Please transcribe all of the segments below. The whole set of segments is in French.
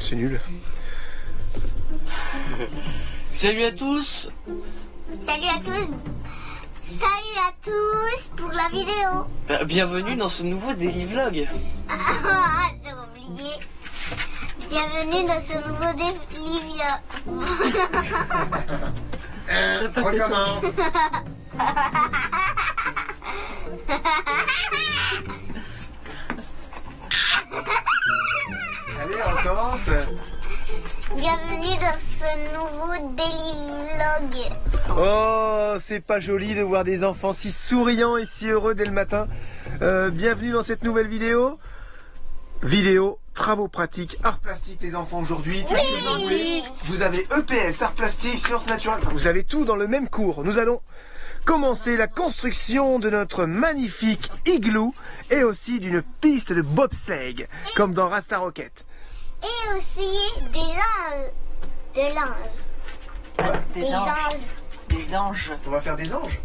c'est nul. Salut à tous. Salut à tous. Salut à tous pour la vidéo. Bienvenue dans ce nouveau Daily Vlog. Ah, j'ai oublié. Bienvenue dans ce nouveau Daily Vlog. Recommence. Allez, on recommence. Bienvenue dans ce nouveau Daily Vlog. Oh, c'est pas joli de voir des enfants si souriants et si heureux dès le matin. Bienvenue dans cette nouvelle vidéo. Vidéo, travaux pratiques, art plastique les enfants aujourd'hui. Oui. Vous avez EPS, art plastique, sciences naturelles. Vous avez tout dans le même cours. Nous allons commencer la construction de notre magnifique igloo et aussi d'une piste de bobsleigh, comme dans Rasta Rocket. Et aussi des anges. De l'ange. Des anges. Des anges. On va faire des anges.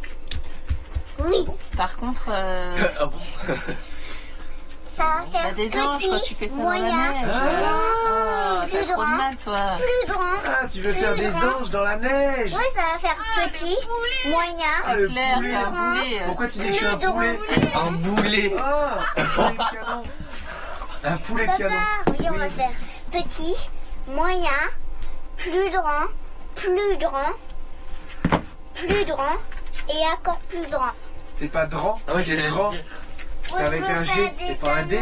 Oui. Par contre, Ah bon? Ça va faire des anges quand tu petit, fais ça dans moyen, la neige. grand, T'as plus trop de grand, mal, toi. plus grand. Ah, tu veux faire des anges dans la neige? Oui, ça va faire petit, moyen. Ah, le Claire, poulet. t'es un boulet. Pourquoi tu dis que je suis un poulet? Un boulet. Ah, un poulet de canon. Un poulet de Papa, canon. oui, on va faire petit, moyen, plus grand, plus grand, plus grand et encore plus grand. C'est pas dran, Ah ouais, j'ai c'est grand. C'est avec un G, c'est pas un D.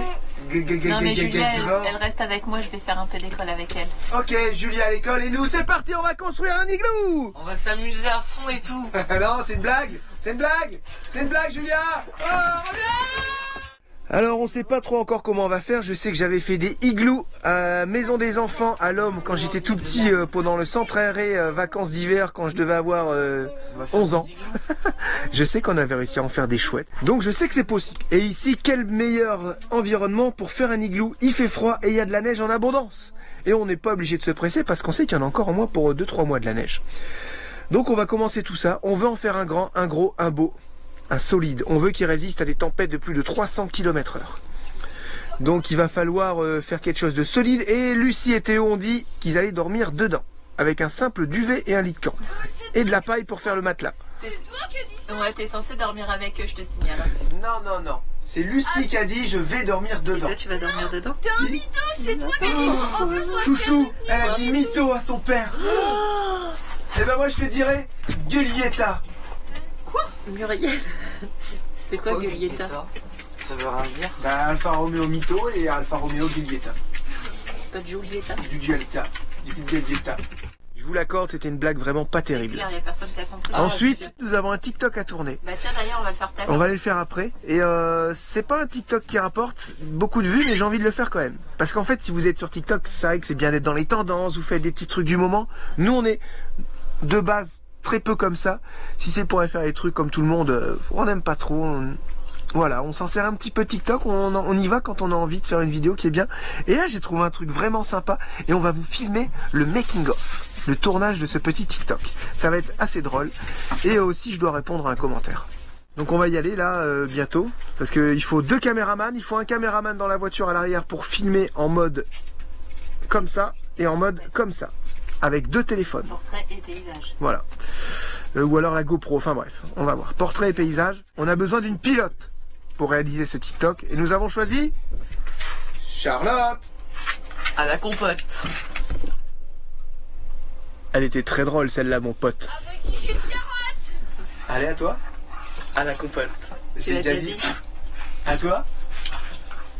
Non mais Julia, Grand. elle reste avec moi, je vais faire un peu d'école avec elle. Ok, Julia à l'école et nous, c'est parti, on va construire un igloo. On va s'amuser à fond et tout. Non, c'est une blague. C'est une blague. C'est une blague, Julia. Oh, reviens. Alors on sait pas trop encore comment on va faire. Je sais que j'avais fait des igloos à Maison des Enfants à l'Homme quand j'étais tout petit pendant le centre aéré vacances d'hiver quand je devais avoir 11 ans. Je sais qu'on avait réussi à en faire des chouettes. Donc je sais que c'est possible. Et ici, quel meilleur environnement pour faire un igloo. Il fait froid et il y a de la neige en abondance. Et on n'est pas obligé de se presser parce qu'on sait qu'il y en a encore au moins pour 2-3 mois de la neige. Donc on va commencer tout ça. On veut en faire un grand, un gros, un beau. Un solide. On veut qu'il résiste à des tempêtes de plus de 300 km/h. Donc il va falloir faire quelque chose de solide. Et Lucie et Théo ont dit qu'ils allaient dormir dedans. Avec un simple duvet et un lit de camp. Et de la paille pour faire le matelas. Ouais, t'es censé dormir avec eux, je te signale. Non, non, non. C'est Lucie qui a dit je vais dormir Et dedans. toi, tu vas dormir dedans? Si. Chouchou, elle a dit mytho à son père. Et ben moi je te dirais Gulietta. Muriel. C'est quoi Gulietta? Ça veut rien dire. Bah Alfa Romeo mytho et Alfa Romeo Gulietta. Pas Julietta? Du Giulietta. Du Giulietta. Je vous l'accorde, c'était une blague vraiment pas terrible. Claire, y a personne qui a compris. Ensuite, nous avons un TikTok à tourner. Bah tiens, d'ailleurs, on va le faire tout à On l'heure. va aller le faire après. Et c'est pas un TikTok qui rapporte beaucoup de vues, mais j'ai envie de le faire quand même. Parce qu'en fait, si vous êtes sur TikTok, c'est vrai que c'est bien d'être dans les tendances, vous faites des petits trucs du moment. Nous, on est de base très peu comme ça. Si c'est pour aller faire des trucs comme tout le monde, on n'aime pas trop. Voilà, on s'en sert un petit peu TikTok, on y va quand on a envie de faire une vidéo qui est bien. Et là, j'ai trouvé un truc vraiment sympa et on va vous filmer le making of, le tournage de ce petit TikTok. Ça va être assez drôle et aussi je dois répondre à un commentaire. Donc on va y aller là bientôt parce qu'il faut 2 caméramans, il faut un caméraman dans la voiture à l'arrière pour filmer en mode comme ça et en mode comme ça, avec 2 téléphones. Portrait et paysage. Voilà. Ou alors la GoPro, enfin bref, on va voir. Portrait et paysage. On a besoin d'une pilote pour réaliser ce TikTok. Et nous avons choisi Charlotte. À la compote. Elle était très drôle celle-là, mon pote. Avec du jus de carotte. Allez, à toi. À la compote. Je Tu l'ai l'as déjà déjà dit. dit. À toi.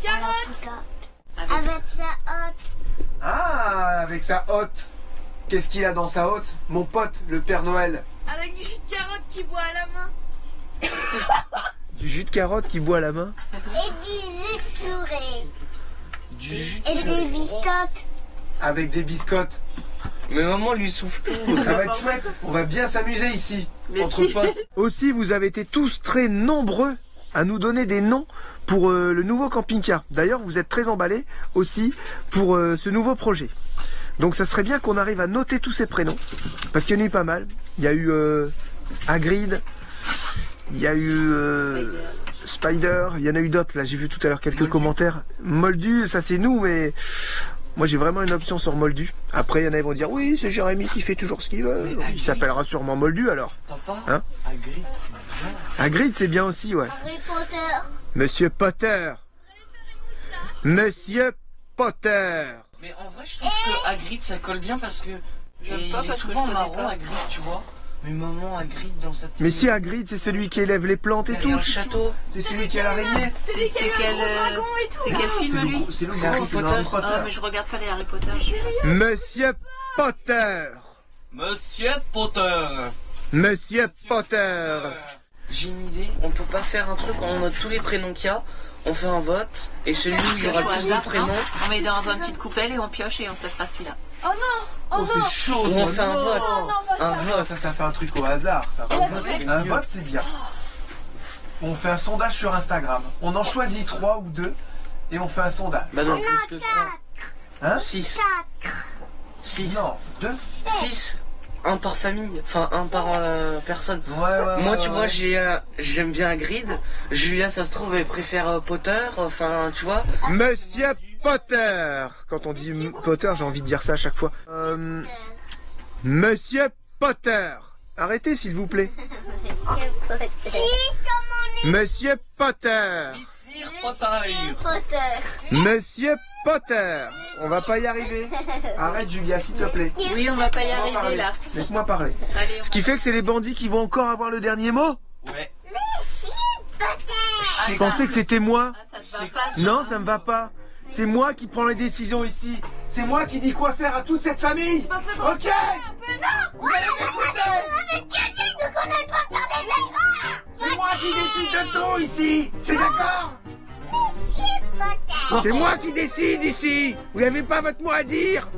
Carotte. Avec Avec sa hotte. Ah, avec sa hotte. Qu'est-ce qu'il a dans sa hotte? Mon pote, le Père Noël. Avec du jus de carotte qui boit à la main. Du jus de carotte qui boit à la main. Et du jus de purée. Du jus. Et des biscottes. Avec des biscottes. Mais maman lui souffle tout. Ça va être chouette. On va bien s'amuser ici, Mais entre potes. Aussi, vous avez été tous très nombreux à nous donner des noms pour le nouveau camping-car. D'ailleurs, vous êtes très emballés aussi pour ce nouveau projet. Donc ça serait bien qu'on arrive à noter tous ces prénoms. Parce qu'il y en a eu pas mal. Il y a eu Hagrid. Il y a eu Spider. Il y en a eu d'autres. Là, j'ai vu tout à l'heure quelques commentaires. Moldu, ça c'est nous, mais Moi j'ai vraiment une option sur Moldu. Après il y en a qui vont dire oui c'est Jérémy qui fait toujours ce qu'il veut. Il s'appellera sûrement Moldu alors. Papa, Hein? Hagrid, c'est bien. Hagrid c'est bien aussi ouais. Harry Potter. Monsieur Potter. Monsieur Potter. Mais en vrai, je trouve que Hagrid ça colle bien parce que J'aime pas il est parce que souvent je connais marrant pas. Hagrid, tu vois. Mais maman Hagrid dans sa petite. Mais si Hagrid c'est celui qui élève les plantes et il y a tout. un château. C'est celui qui a l'araignée. C'est quel film lui? C'est C'est Harry Potter. Ah mais je regarde pas les Harry Potter. Monsieur Potter. Monsieur Potter. Monsieur Potter. J'ai une idée. On peut pas faire un truc où on note tous les prénoms qu'il y a. On fait un vote et celui où il y aura le plus de prénoms. On met dans une petite coupelle et on pioche et ça sera celui-là. Oh c'est chaud. Ou on fait un vote. Un vote. Ça fait un truc au hasard. Ça. Un vote c'est bien. On fait un sondage sur Instagram. On en choisit 3 ou 2 et on fait un sondage. Bah non, plus que 3. Hein? 6. 6. Non, 2. 6. Un par famille. Enfin, un par personne. Ouais. Moi, tu vois, j'aime bien Hagrid. Julia, ça se trouve, elle préfère Potter. Enfin, tu vois. Monsieur Potter. Quand on dit Potter, j'ai envie de dire ça à chaque fois. Monsieur Potter. Arrêtez, s'il vous plaît. Si, comme Monsieur Potter. Messire Potter. Potter. Monsieur Potter. On va pas y arriver. Arrête, Julia, s'il te plaît. Oui, on va pas y Laisse-moi arriver parler. là. Laisse-moi parler. Allez, Ce qui fait que c'est les bandits qui vont encore avoir le dernier mot. Ouais. Si, Potter. Je pensais que c'était moi. ça te va pas. Non, ça me va pas. C'est moi qui prends les décisions ici. C'est moi qui dis quoi faire à toute cette famille. Ok. Vous allez m'écouter. Avec quelqu'un de qu'on n'a pas faire des efforts. C'est moi qui décide de tout ici. C'est d'accord? Monsieur Potter. C'est moi qui décide ici. Vous n'avez pas votre mot à dire.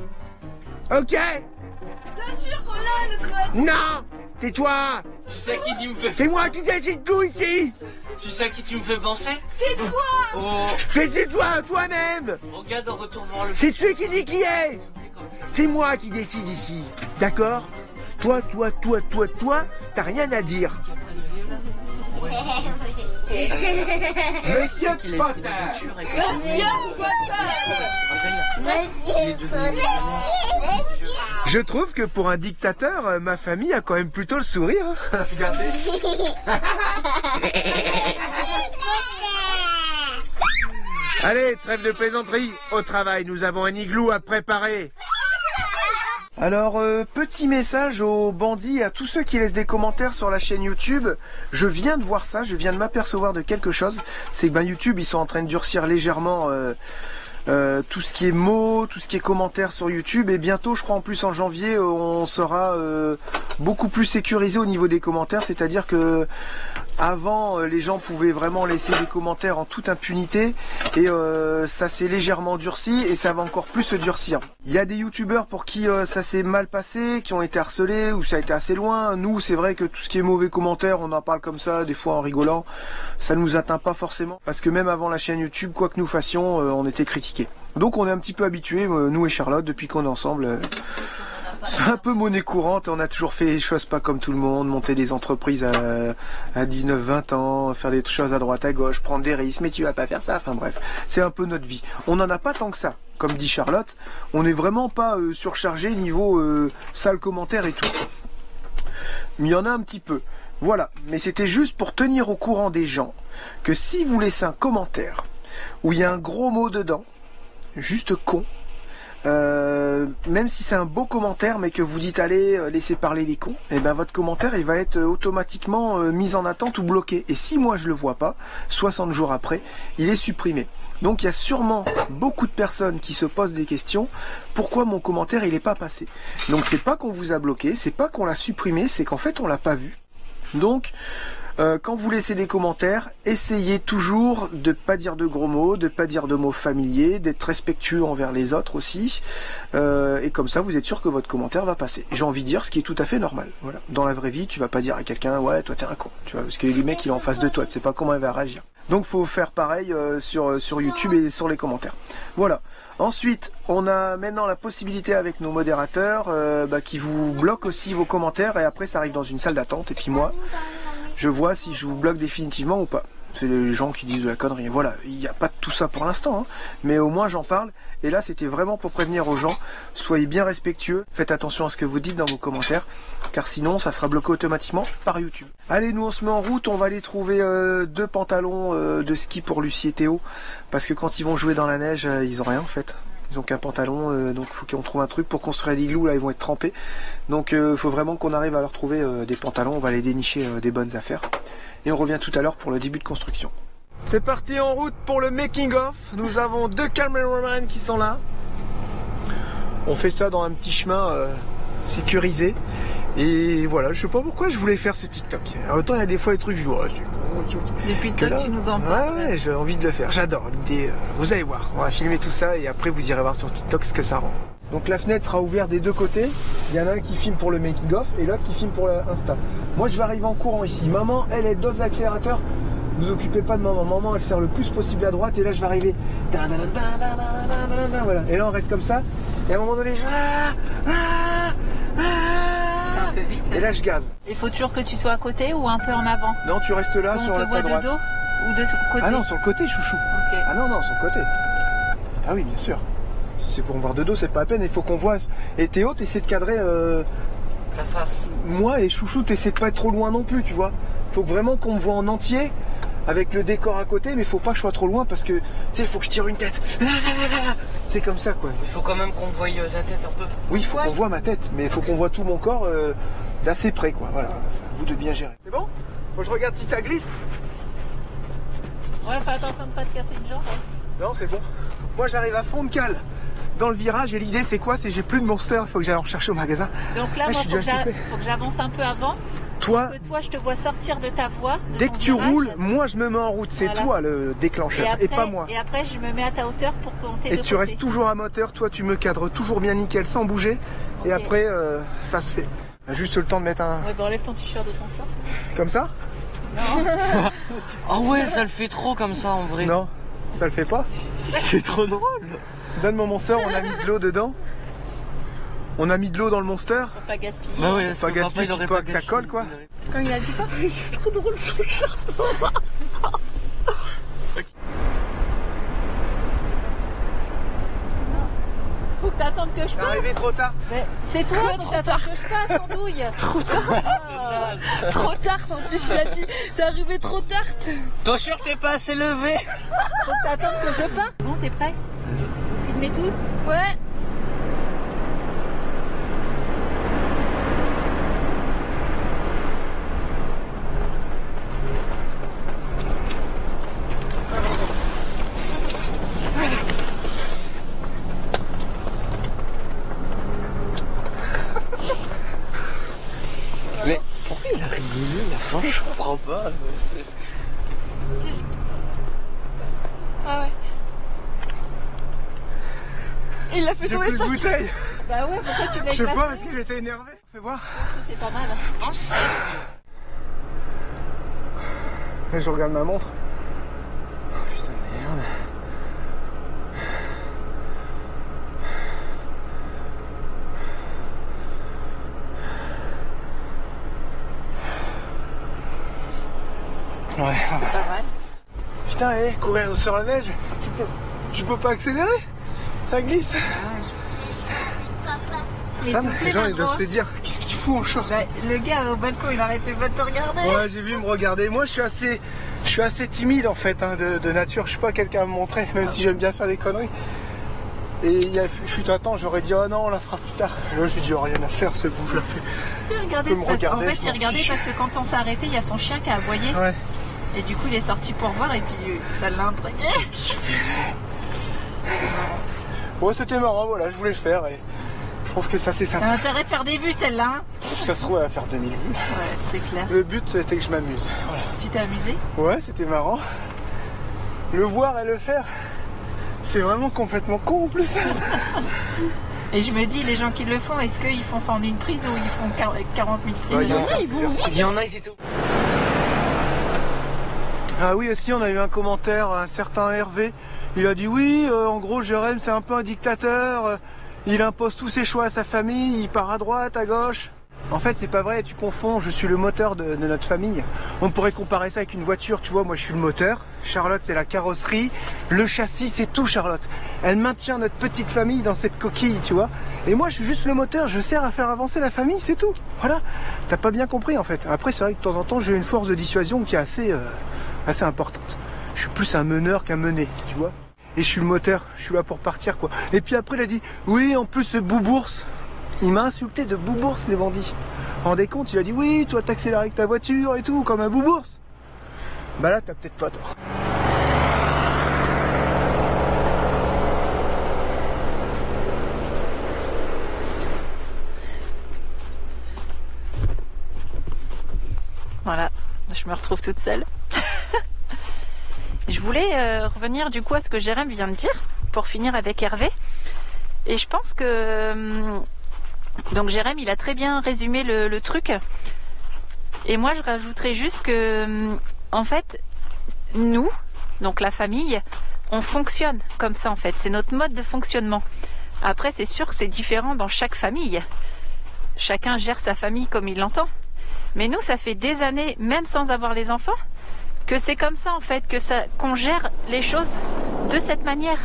Ok? Bien sûr qu'on l'a, le Non. Tais-toi. Tu sais à qui tu me fais. C'est moi qui décide tout ici. Tu sais à qui tu me fais penser? C'est toi. Décide-toi toi-même. Regarde, on retourne voir le. C'est celui qui dit qui est. C'est moi qui décide ici. D'accord? Toi, t'as rien à dire. Monsieur Qu'il a pris Potter. la voiture avec Monsieur Potter. Je trouve que pour un dictateur, ma famille a quand même plutôt le sourire. hein. Regardez. Allez, trêve de plaisanterie. Au travail, nous avons un igloo à préparer. Alors, petit message aux bandits et à tous ceux qui laissent des commentaires sur la chaîne YouTube. Je viens de voir ça, je viens de m'apercevoir de quelque chose. C'est que YouTube, ils sont en train de durcir légèrement tout ce qui est mots, tout ce qui est commentaires sur YouTube. Et bientôt, je crois en plus en janvier, on sera beaucoup plus sécurisé au niveau des commentaires. C'est-à-dire que avant, les gens pouvaient vraiment laisser des commentaires en toute impunité. Et ça s'est légèrement durci et ça va encore plus se durcir. Il y a des youtubeurs pour qui ça s'est mal passé, qui ont été harcelés ou ça a été assez loin. Nous, c'est vrai que tout ce qui est mauvais commentaires, on en parle comme ça, des fois en rigolant. Ça nous atteint pas forcément. Parce que même avant la chaîne YouTube, quoi que nous fassions, on était critiqués. Donc on est un petit peu habitués, nous et Charlotte, depuis qu'on est ensemble. C'est un peu monnaie courante, on a toujours fait les choses pas comme tout le monde, monter des entreprises à 19-20 ans, faire des choses à droite à gauche, prendre des risques, mais tu vas pas faire ça, enfin bref, c'est un peu notre vie. On n'en a pas tant que ça, comme dit Charlotte, on n'est vraiment pas surchargé niveau sale commentaire et tout. Mais il y en a un petit peu, voilà, mais c'était juste pour tenir au courant des gens que si vous laissez un commentaire où il y a un gros mot dedans, juste con, même si c'est un beau commentaire mais que vous dites allez laissez parler les cons, et ben votre commentaire il va être automatiquement mis en attente ou bloqué, et si moi je le vois pas 60 jours après il est supprimé. Donc il y a sûrement beaucoup de personnes qui se posent des questions, pourquoi mon commentaire il est pas passé. Donc c'est pas qu'on vous a bloqué, c'est pas qu'on l'a supprimé, c'est qu'en fait on l'a pas vu. Donc quand vous laissez des commentaires, essayez toujours de pas dire de gros mots, de pas dire de mots familiers, d'être respectueux envers les autres aussi, et comme ça vous êtes sûr que votre commentaire va passer. J'ai envie de dire ce qui est tout à fait normal. Voilà. Dans la vraie vie, tu vas pas dire à quelqu'un ouais toi t'es un con, tu vois, parce que le mec il est en face de toi, tu sais pas comment il va réagir. Donc faut faire pareil sur YouTube et sur les commentaires. Voilà. Ensuite, on a maintenant la possibilité avec nos modérateurs qui vous bloquent aussi vos commentaires, et après ça arrive dans une salle d'attente, et puis moi je vois si je vous bloque définitivement ou pas. C'est les gens qui disent de la connerie. Voilà, il n'y a pas de tout ça pour l'instant, hein. Mais au moins j'en parle. Et là, c'était vraiment pour prévenir aux gens. Soyez bien respectueux. Faites attention à ce que vous dites dans vos commentaires. Car sinon, ça sera bloqué automatiquement par YouTube. Allez, nous on se met en route. On va aller trouver 2 pantalons de ski pour Lucie et Théo. Parce que quand ils vont jouer dans la neige, ils ont rien en fait. Ils ont qu'un pantalon. Donc il faut qu'on trouve un truc pour construire l'igloo. Là, ils vont être trempés. Donc il faut vraiment qu'on arrive à leur trouver des pantalons. On va aller dénicher des bonnes affaires. Et on revient tout à l'heure pour le début de construction. C'est parti en route pour le making of. Nous avons 2 caméramans qui sont là. On fait ça dans un petit chemin sécurisé. Et voilà, je sais pas pourquoi je voulais faire ce TikTok. Autant il y a des fois des trucs, je dis, oh, c'est bon. Depuis le temps que tu nous en parles. Ouais, j'ai envie de le faire. J'adore l'idée. Vous allez voir, on va filmer tout ça et après vous irez voir sur TikTok ce que ça rend. Donc la fenêtre sera ouverte des 2 côtés. Il y en a un qui filme pour le making of et l'autre qui filme pour l'Insta. Moi je vais arriver en courant ici. Maman, elle dose l'accélérateur. Vous occupez pas de maman. Maman, elle sert le plus possible à droite et là je vais arriver. Voilà. Et là on reste comme ça. Et à un moment donné, C'est un peu vite. et là je gaze. Il faut toujours que tu sois à côté ou un peu en avant. Non, tu restes là On sur te ta voit droite. de dos ou de côté. Ah non, sur le côté, chouchou. Ok. Ah non, sur le côté. Ah oui, bien sûr. Si c'est pour me voir de dos, c'est pas à peine. Il faut qu'on voit. Et Théo, t'essaies de cadrer. Ta face. Moi et Chouchou, t'essaies de pas être trop loin non plus, tu vois. Faut vraiment qu'on me voit en entier. Avec le décor à côté, mais faut pas que je sois trop loin parce que, tu sais, il faut que je tire une tête. C'est comme ça, quoi. Il faut quand même qu'on voie ta tête un peu. Oui, il faut qu'on voit ma tête, mais il faut qu'on voit tout mon corps d'assez près, quoi. Voilà, c'est à vous de bien gérer. C'est bon? Faut que je regarde si ça glisse. Ouais, fais attention de pas te casser une jambe. Non, c'est bon. Moi, j'arrive à fond de cale dans le virage et l'idée, c'est quoi? C'est j'ai plus de Monster, il faut que j'aille en chercher au magasin. Donc là, Ah, je moi, suis déjà soufflé. faut que j'avance un peu avant. Toi, Que toi, je te vois sortir de ta voie. dès que tu roules, moi, je me mets en route. C'est Voilà. toi le déclencheur et pas moi. Et après, je me mets à ta hauteur pour compter Et de tu côté. restes toujours à moteur, toi tu me cadres toujours bien nickel sans bouger. Et Ok. après ça se fait. Juste le temps de mettre un... Ouais, bah enlève ton t-shirt de ton short. Comme ça? Ah ouais, ça le fait trop comme ça en vrai. Non, ça le fait pas. C'est trop drôle. Donne mon Monster, on a mis de l'eau dedans. On a mis de l'eau dans le Monster. Pour pas gaspiller. Bah ouais, Pas gaspiller, pas que ça colle quoi. Quand il a dit quoi? C'est trop drôle ce chat. Faut que t'attendes que je T'es passe. arrivé trop tard. Mais c'est toi, faut que t'attendes que je passe, Andouille. Trop tard. Trop tard, en plus il a dit t'es arrivé trop tard. T'es sûr que t'es pas assez levé? Faut que t'attendes que je passe. Bon, t'es prêt? Vous filmez tous? Ouais. Mais pourquoi il a rigolé la fin? Je comprends pas. Ah ouais. Il a fait J'ai tomber plus de ça. bouteille. Bah ouais, pourquoi tu l'as Je sais éclaté? pas parce que j'étais énervé. Fais voir. C'est pas mal. Et je regarde ma montre. Oh putain de merde. Ouais. Putain, courir sur la neige, tu peux pas accélérer? Ça glisse. Ça, les gens ils doivent se dire, qu'est-ce qu'il fout en short? Bah, le gars au balcon, il arrêtait pas de te regarder. Ouais, j'ai vu me regarder. Moi, je suis assez timide en fait, hein, de nature. Je suis pas quelqu'un à me montrer, même si j'aime bien faire des conneries. Et il y a fut un temps, j'aurais dit, oh non, on la fera plus tard. Là, j'ai dit, oh, rien à faire, c'est bon, je la fais. Regardez, peut me regarder, en fait, je il m'en regardait fiche. parce que quand on s'est arrêté, il y a son chien qui a aboyé. Ouais. Et du coup, il est sorti pour voir et puis ça l'a intrigué. Ouais, c'était marrant, voilà, je voulais le faire et je trouve que ça c'est T'as sympa. intérêt de faire des vues, celle-là. Hein, Ça se trouve à faire 2000 vues. ouais, c'est clair. Le but c'était que je m'amuse. Voilà. Tu t'es amusé? Ouais, c'était marrant. Le voir et le faire, c'est vraiment complètement con en plus. Et je me dis, les gens qui le font, est-ce qu'ils font ça en une prise ou ils font 40 000 prises? Ouais, il y en a Ils vont vite. Il y en a, c'est tout. Ah oui, aussi on a eu un commentaire, un certain Hervé. Il a dit oui, en gros Jérém c'est un peu un dictateur. Il impose tous ses choix à sa famille, il part à droite, à gauche. En fait, c'est pas vrai, tu confonds, je suis le moteur de notre famille. On pourrait comparer ça avec une voiture, tu vois, moi je suis le moteur. Charlotte, c'est la carrosserie. Le châssis, c'est tout, Charlotte. Elle maintient notre petite famille dans cette coquille, tu vois. Et moi, je suis juste le moteur, je sers à faire avancer la famille, c'est tout. Voilà. T'as pas bien compris, en fait. Après, c'est vrai que de temps en temps, j'ai une force de dissuasion qui est assez importante. Je suis plus un meneur qu'un mené, tu vois. Et je suis le moteur, je suis là pour partir, quoi. Et puis après, il a dit, oui, en plus, ce boubours. Il m'a insulté de boubours, les bandits. Rendez compte, il a dit, oui, toi, t'accélères avec ta voiture et tout, comme un boubours. Bah là, t'as peut-être pas tort. Voilà, je me retrouve toute seule. Je voulais revenir du coup à ce que Jérém vient de dire, pour finir avec Hervé. Et je pense que... donc Jérém, il a très bien résumé le truc. Et moi, je rajouterais juste que, en fait, nous, donc la famille, on fonctionne comme ça en fait. C'est notre mode de fonctionnement. Après, c'est sûr que c'est différent dans chaque famille. Chacun gère sa famille comme il l'entend. Mais nous, ça fait des années, même sans avoir les enfants, que c'est comme ça en fait, qu'on gère les choses de cette manière.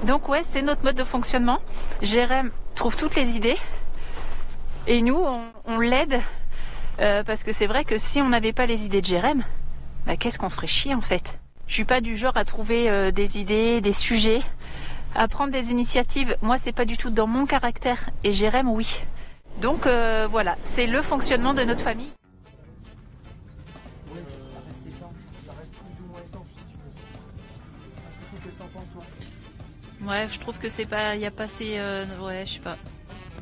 Donc ouais, c'est notre mode de fonctionnement. Jérém trouve toutes les idées et nous, on l'aide parce que c'est vrai que si on n'avait pas les idées de Jérém, bah, qu'est-ce qu'on se ferait chier en fait. Je suis pas du genre à trouver des idées, des sujets, à prendre des initiatives. Moi, c'est pas du tout dans mon caractère et Jérém, oui. Donc voilà, c'est le fonctionnement de notre famille. Ouais, je trouve que c'est pas, y a pas assez, ouais, je sais pas.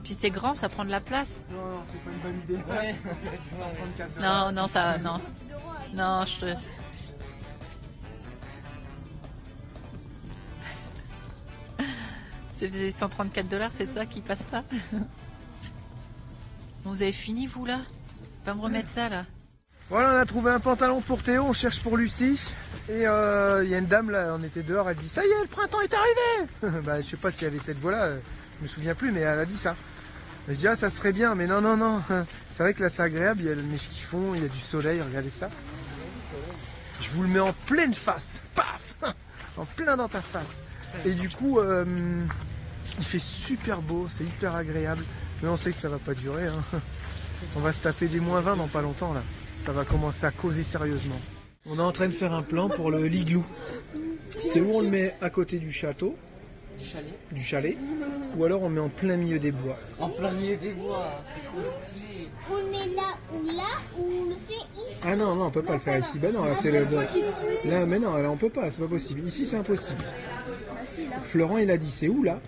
Puis c'est grand, ça prend de la place. Non, c'est pas une bonne idée. Ouais. 134 $. Non, non, ça, non. Non, je te... C'est 134 $, c'est ça qui passe pas. Vous avez fini, vous, là? Va me remettre ça, là. Voilà, on a trouvé un pantalon pour Théo, on cherche pour Lucie. Et il y a une dame, là, on était dehors, elle dit « Ça y est, le printemps est arrivé !» Bah, je sais pas s'il y avait cette voix-là, je me souviens plus, mais elle a dit ça. Je dis « Ah, ça serait bien, mais non, non, non. » C'est vrai que là, c'est agréable, il y a le neige qui fond, il y a du soleil, regardez ça. Je vous le mets en pleine face, paf, en plein dans ta face. Et du coup, il fait super beau, c'est hyper agréable. Mais on sait que ça va pas durer. Hein. On va se taper des -20 dans pas longtemps là. Ça va commencer à causer sérieusement. On est en train de faire un plan pour le l'igloo. C'est où on le met à côté du château, du chalet, ou alors on le met en plein milieu des bois. En plein milieu des bois, c'est trop stylé. On met là ou on le fait ici. Ah non, non, on peut pas le faire ici. Ben non, là c'est le... Là, mais non, là on peut pas, c'est pas possible. Ici c'est impossible. Florent il a dit, c'est où là?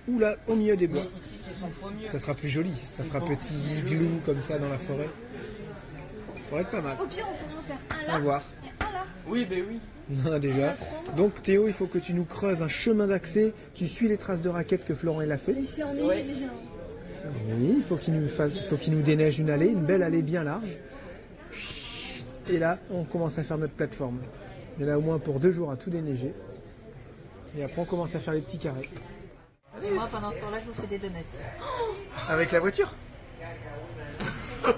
Ou là, au milieu des bois. Mais ici, c'est 100 fois mieux. Ça sera plus joli. Ça fera petit igloo comme ça dans la forêt. Ça pourrait être pas mal. Au pire, on pourrait en faire un là À voir. et un là. Oui, ben oui. Non, déjà. Donc Théo, il faut que tu nous creuses un chemin d'accès. Tu suis les traces de raquettes que Florent il a fait. Mais c'est enneigé Ouais. déjà. Oui, il faut qu'il nous déneige une allée, une belle allée bien large. Et là, on commence à faire notre plateforme. Il y en a au moins pour 2 jours à tout déneiger. Et après, on commence à faire les petits carrés. Et moi, pendant ce temps-là, je vous fais des donuts. Avec la voiture? Non,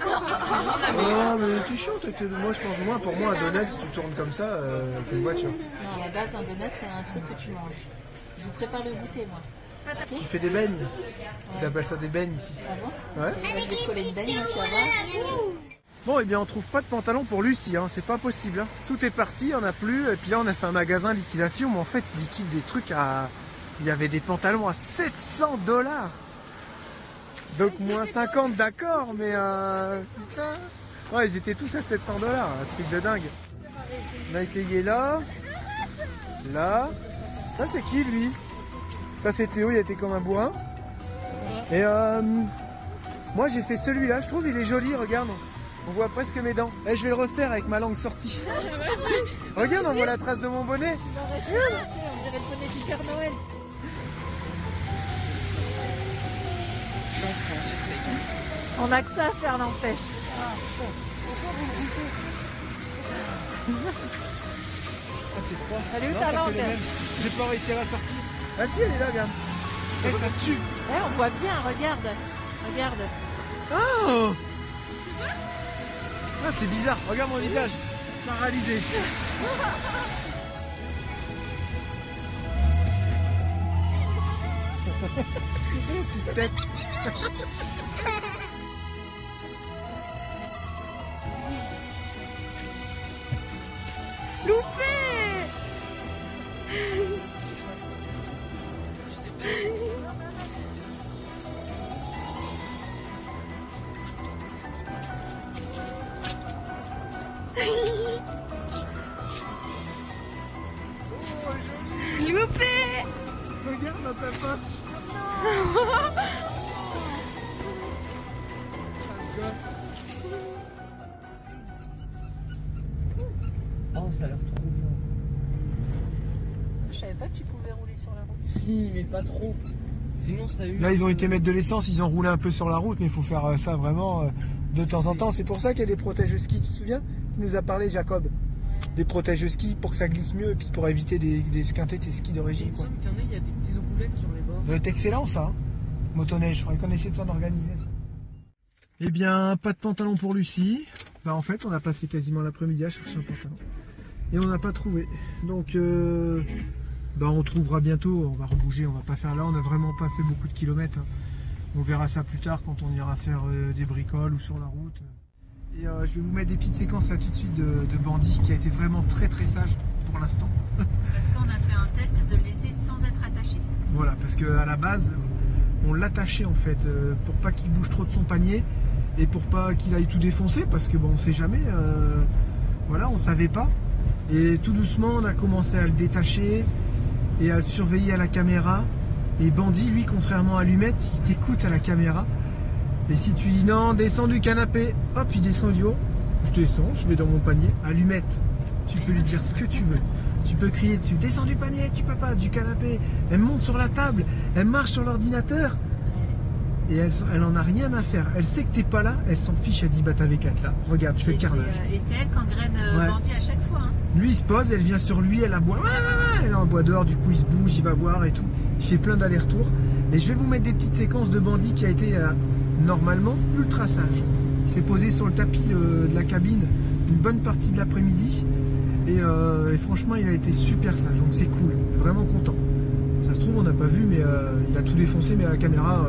mais t'es chaud. Moi, je pense, pour moi, un donut, si tu tournes comme ça, avec une voiture. Non, à la base, un donut, c'est un truc que tu manges. Je vous prépare le goûter, moi. Tu fais des beignes. Ils appellent ça des beignes ici. Ah bon? Ouais. Je vais te coller une baigne, tu vas voir. Bon, eh bien, on trouve pas de pantalon pour Lucie, hein. C'est pas possible. Hein. Tout est parti, on a plus. Et puis là, on a fait un magasin liquidation, mais en fait, ils liquident des trucs à... Il y avait des pantalons à 700 $. Donc moins 50, d'accord, mais putain. Ouais, ils étaient tous à 700 $, un truc de dingue. On a essayé là. Là. Ça, c'est qui, lui? Ça, c'est Théo, il était comme un bourrin. Et moi, j'ai fait celui-là. Je trouve il est joli, regarde. On voit presque mes dents. Et je vais le refaire avec ma langue sortie. Si. Regarde, on voit la trace de mon bonnet. On dirait le bonnet du Père Noël. On a que ça à faire, n'empêche. Ah, c'est froid. Elle est où Non, ta ça fait langue? les mêmes. J'ai pas réussi à la sortir. Ah si, elle est là, regarde. Et ça tue. Ouais, on voit bien, regarde. Regarde. Oh ah, c'est bizarre, regarde mon visage. Paralysé. Petite tête. Loupé. Loupé. Regarde notre papa. Oh, ça a l'air trop bien. Je savais pas que tu pouvais rouler sur la route. Si, mais pas trop. Sinon, ça a eu. Là, ils ont été mettre de l'essence, ils ont roulé un peu sur la route, mais il faut faire ça vraiment de temps en temps. C'est pour ça qu'il y a des protèges ski, tu te souviens? Il nous a parlé, Jacob. Des protèges ski pour que ça glisse mieux et puis pour éviter des squinter tes skis d'origine. Il me semble qu'il y en a, il y a des petites roulettes sur les bords. C'est excellent ça, hein, motoneige. Il faudrait qu'on essaie de s'en organiser ça. Eh bien, pas de pantalon pour Lucie. Bah en fait, on a passé quasiment l'après-midi à chercher un pantalon. Et on n'a pas trouvé. Donc, bah on trouvera bientôt. On va rebouger, on va pas faire là. On n'a vraiment pas fait beaucoup de kilomètres. Hein. On verra ça plus tard quand on ira faire des bricoles ou sur la route. Et je vais vous mettre des petites séquences là tout de suite de Bandit qui a été vraiment très sage pour l'instant. Parce qu'on a fait un test de le laisser sans être attaché. Voilà, parce qu'à la base, on l'attachait en fait pour pas qu'il bouge trop de son panier et pour pas qu'il aille tout défoncer parce que bon, on sait jamais. Voilà, on savait pas. Et tout doucement, on a commencé à le détacher et à le surveiller à la caméra. Et Bandit, lui, contrairement à Allumette, il t'écoute à la caméra. Et si tu dis non, descends du canapé, hop, il descend du haut. Je descends, je vais dans mon panier. Allumette, tu peux lui dire ce que tu veux. Tu peux crier dessus, descends du panier, tu peux pas, du canapé. Elle monte sur la table, elle marche sur l'ordinateur. Et elle en a rien à faire. Elle sait que t'es pas là, elle s'en fiche, elle dit bah t'avais 4 là. Regarde, je fais le carnage. Et c'est elle qui engraine Bandit à chaque fois. Hein. Lui il se pose, elle vient sur lui, elle aboie. Elle aboie dehors, du coup il se bouge, il va voir et tout. Il fait plein d'allers-retours. Et je vais vous mettre des petites séquences de Bandit qui a été normalement ultra sage. Il s'est posé sur le tapis de la cabine une bonne partie de l'après-midi. Et franchement il a été super sage, donc c'est cool, vraiment content. Ça se trouve on n'a pas vu mais il a tout défoncé mais à la caméra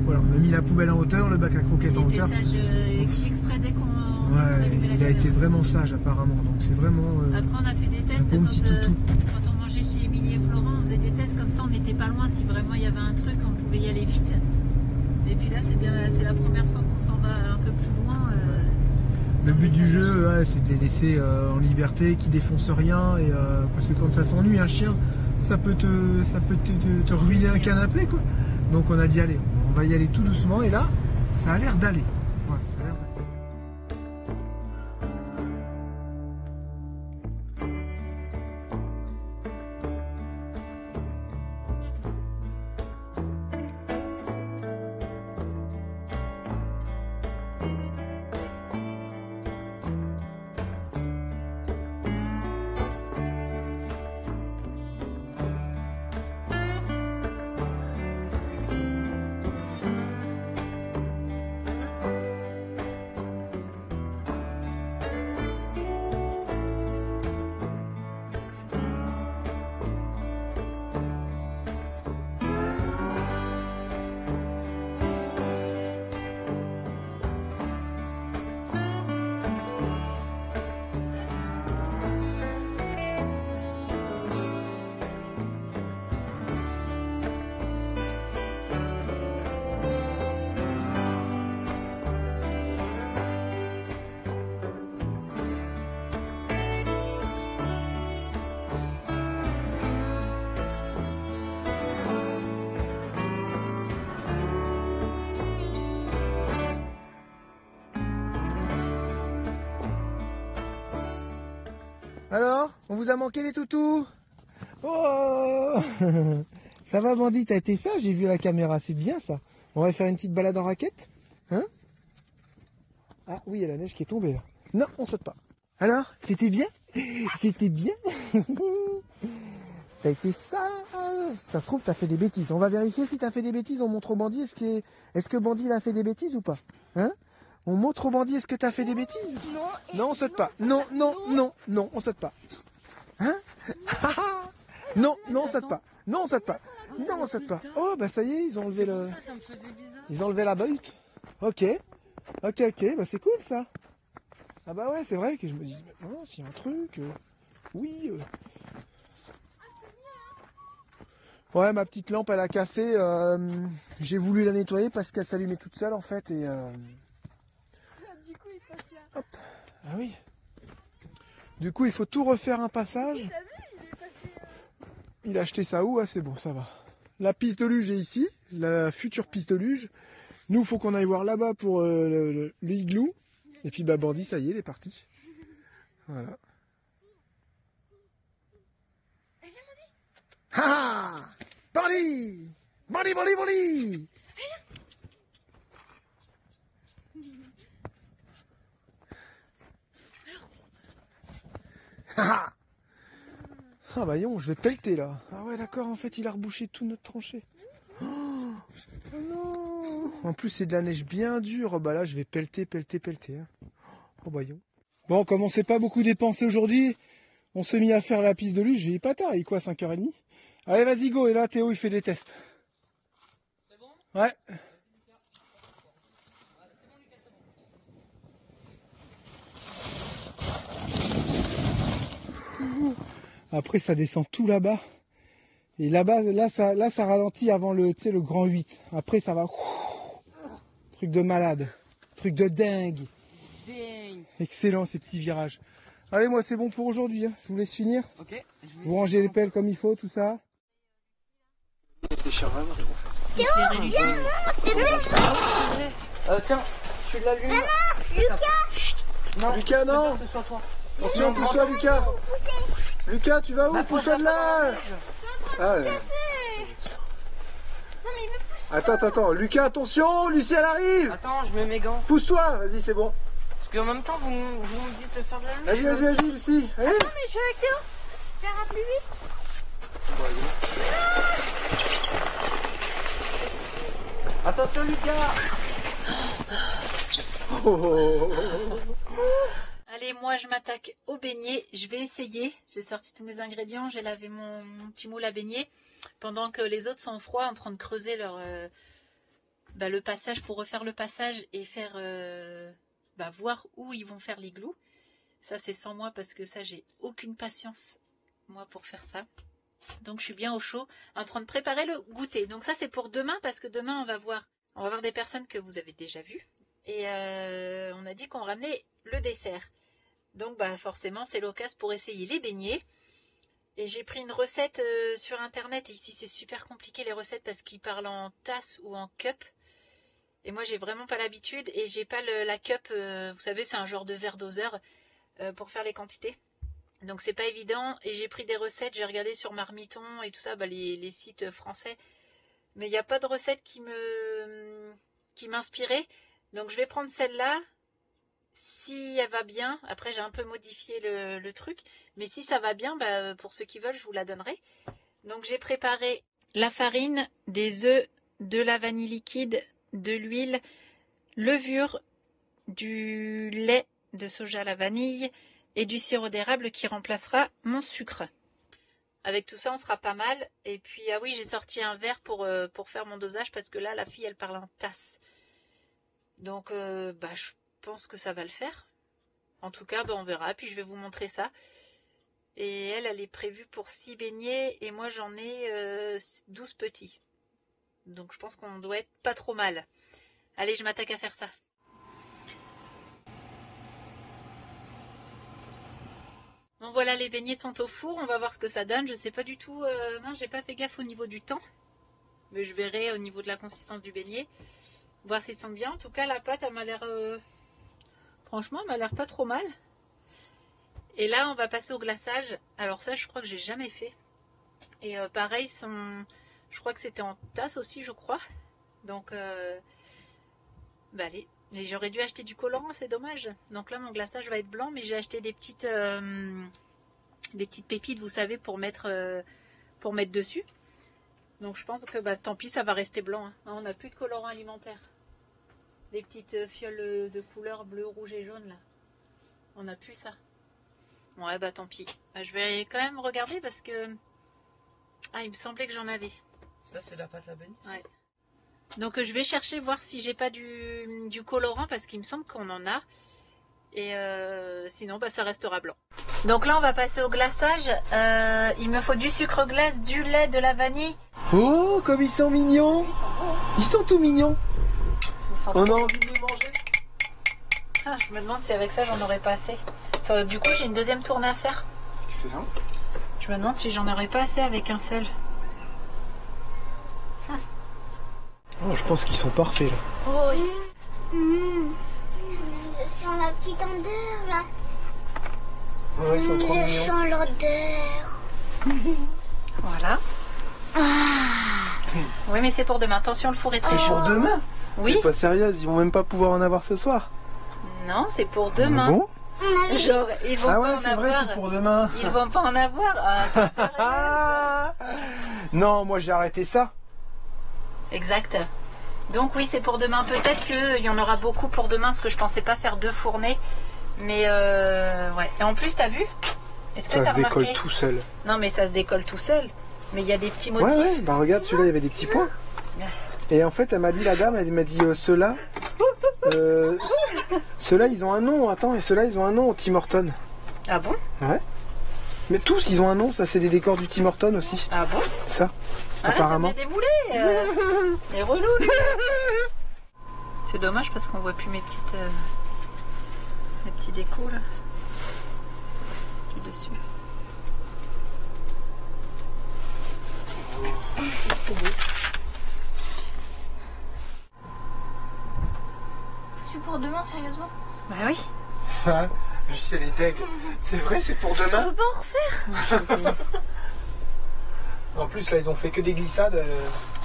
voilà, on a mis la poubelle en hauteur, le bac à croquettes en hauteur. Il était sage exprès dès qu'on il a été vraiment sage apparemment, donc c'est vraiment après on a fait des tests un bon petit toutou. Quand on mangeait chez Émilie et Florent, on faisait des tests comme ça, on n'était pas loin si vraiment il y avait un truc, on pouvait y aller vite. Et puis là c'est la première fois qu'on s'en va un peu plus loin. Le but du jeu, c'est de les laisser en liberté, qu'ils défoncent rien, et parce que quand ça s'ennuie un chien, ça peut te ruiner un canapé quoi. Donc on a dit allez, on va y aller tout doucement, et là, ça a l'air d'aller. Voilà, ça a l'air d'aller. Alors, on vous a manqué les toutous? Oh ça va Bandit, t'as été sage, j'ai vu la caméra, c'est bien ça. On va faire une petite balade en raquette? Hein? Ah oui, il y a la neige qui est tombée là. Non, on saute pas. Alors, c'était bien? C'était bien? T'as été sage. Ça se trouve, t'as fait des bêtises. On va vérifier si t'as fait des bêtises. On montre au bandit. Est-ce que bandit il a fait des bêtises ou pas? Hein? On montre au bandit. Est-ce que t'as fait des bêtises? Non. Non, on saute pas. Non, on saute pas. Hein? Non, on saute pas. Non, on saute pas. Non, on saute pas. Oh, bah ça y est, ils ont enlevé le... Ça me faisait bizarre. Ils ont enlevé la butte. Ok, bah c'est cool ça. Ah bah ouais, c'est vrai que je me dis, non, s'il y a un truc, oui. Ouais, ma petite lampe, elle a cassé. J'ai voulu la nettoyer parce qu'elle s'allumait toute seule en fait. Et Du coup, il passe là. hop. Ah oui. Du coup, il faut tout refaire un passage. T'as vu, il est passé. Il a acheté ça où? Ah, c'est bon, ça va. La piste de luge est ici, la future piste de luge. Nous, il faut qu'on aille voir là-bas pour le igloo. Et puis, bah, Bandit, ça y est, il est parti. Voilà. Ha ha! Bandit! Bandit! Ha ha! Ah bah je vais pelleter là. Ah ouais d'accord, en fait il a rebouché toute notre tranchée. Oh non! En plus c'est de la neige bien dure. Oh bah là je vais pelleter. Hein. Oh bah Bon, comme on s'est pas beaucoup dépensé aujourd'hui, on s'est mis à faire la piste de luge. J'ai pas tard, il est quoi, 5h30? Allez vas-y go, et là Théo il fait des tests. C'est bon? Ouais. Après ça descend tout là-bas. Et là-bas, là ça ralentit avant le grand 8. Après ça va. Truc de malade. Truc de dingue. Excellent ces petits virages. Allez, moi c'est bon pour aujourd'hui. Hein. Je vous laisse finir. Ok. Vous rangez les pelles comme il faut, tout ça. Théo, viens, Tiens, tu l'allumes. Maman, Lucas. Non, Lucas, non. ce soit toi. Attention, pousse-toi Lucas. Lucas, tu vas où? Pousse-toi de là. Ah, là. Attends. Lucas, attention, Lucie elle arrive. Attends, je mets mes gants. Pousse-toi, vas-y, c'est bon. Parce qu'en même temps, vous me dites de faire de la luge. Vas-y, Lucie. Allez. Non, mais je suis avec Théo. Ça ira plus vite. Attention, Lucas. Allez, moi je m'attaque au beignet. Je vais essayer. J'ai sorti tous mes ingrédients. J'ai lavé mon petit moule à beignet. Pendant que les autres sont au froid en train de creuser le passage pour refaire le passage et faire voir où ils vont faire l'igloo. Ça c'est sans moi parce que ça j'ai aucune patience moi pour faire ça. Donc je suis bien au chaud en train de préparer le goûter. Donc ça c'est pour demain parce que demain on va voir des personnes que vous avez déjà vues. Et on a dit qu'on ramenait le dessert. Donc forcément c'est l'occasion pour essayer les beignets. Et j'ai pris une recette sur internet. Et ici c'est super compliqué les recettes parce qu'ils parlent en tasse ou en cup. Et moi j'ai vraiment pas l'habitude. Et j'ai pas la cup, vous savez c'est un genre de verre doseur pour faire les quantités. Donc c'est pas évident. Et j'ai pris des recettes, j'ai regardé sur Marmiton et tout ça, les sites français. Mais il n'y a pas de recette qui m'inspirait. Donc je vais prendre celle-là. Si elle va bien, après j'ai un peu modifié le truc, mais si ça va bien, pour ceux qui veulent, je vous la donnerai. Donc j'ai préparé la farine, des œufs, de la vanille liquide, de l'huile, levure, du lait de soja à la vanille et du sirop d'érable qui remplacera mon sucre. Avec tout ça, on sera pas mal. Et puis, ah oui, j'ai sorti un verre pour faire mon dosage parce que là, la fille, elle parle en tasse. Donc, je pense que ça va le faire. En tout cas, on verra. Puis je vais vous montrer ça. Et elle est prévue pour 6 beignets. Et moi, j'en ai 12 petits. Donc, je pense qu'on doit être pas trop mal. Allez, je m'attaque à faire ça. Bon, voilà, les beignets sont au four. On va voir ce que ça donne. Je sais pas du tout. J'ai pas fait gaffe au niveau du temps. Mais je verrai au niveau de la consistance du beignet. Voir s'ils sont bien. En tout cas, la pâte, elle m'a l'air... Franchement, elle m'a l'air pas trop mal. Et là, on va passer au glaçage. Alors ça, je crois que j'ai jamais fait. Et pareil, je crois que c'était en tasse aussi, je crois. Donc, allez. Mais j'aurais dû acheter du colorant, c'est dommage. Donc là, mon glaçage va être blanc, mais j'ai acheté des petites pépites, vous savez, pour mettre dessus. Donc je pense que tant pis, ça va rester blanc. Hein. On n'a plus de colorant alimentaire. Les petites fioles de couleur bleu, rouge et jaune là. On n'a plus ça. Ouais tant pis. Je vais quand même regarder parce que... Ah, il me semblait que j'en avais. Ça, c'est la pâte à benny. Ouais. Donc je vais chercher voir si j'ai pas du colorant parce qu'il me semble qu'on en a. Et sinon ça restera blanc. Donc là on va passer au glaçage. Il me faut du sucre glace, du lait, de la vanille. Oh, comme ils sont mignons. Ils sont beaux. Ils sont tout mignons. Ils sont On a trop- envie de les manger. Ah, je me demande si avec ça j'en aurais pas assez. Du coup j'ai une deuxième tournée à faire. Excellent. Je me demande si j'en aurais pas assez avec un seul. Oh, je pense qu'ils sont parfaits là. Oh, Je sens la petite odeur là. Ouais, ils sont trop Je mignons. sens l'odeur. voilà. Oui mais c'est pour demain. Attention le four est très C'est chaud. pour demain. Oui. C'est pas sérieuse, ils vont même pas pouvoir en avoir ce soir. Non c'est pour demain. Bon. Genre ils vont Ah pas ouais, en c'est vrai, avoir. c'est pour demain. Ils vont pas en avoir. Ah, t'es sérieux? Ah non, moi j'ai arrêté ça. Exact. Donc oui, c'est pour demain. Peut-être qu'il y en aura beaucoup pour demain, parce que je pensais pas faire 2 fournées. Mais ouais. Et en plus, t'as vu? Est-ce que Ça t'as se décolle remarqué? tout seul. Non, mais ça se décolle tout seul. Mais il y a des petits motifs. Ouais, ouais, bah regarde, celui-là, il y avait des petits points. Et en fait, elle m'a dit, la dame, elle m'a dit, ceux-là, ceux-là, ils ont un nom. Attends, et ceux-là, ils ont un nom au Tim Hortons. Ah bon? Ouais. Mais tous, ils ont un nom. Ça, c'est des décors du Tim Hortons aussi. Ah bon? Ça, Ah, apparemment. t'as mis des moulets. Les relous. lui. C'est dommage parce qu'on voit plus mes petits décos là. Du dessus. C'est trop beau. C'est pour demain, sérieusement? Bah oui. Ah, Lucie, elle est deg. C'est vrai, c'est pour demain. On peut pas en refaire. En plus, là, ils ont fait que des glissades.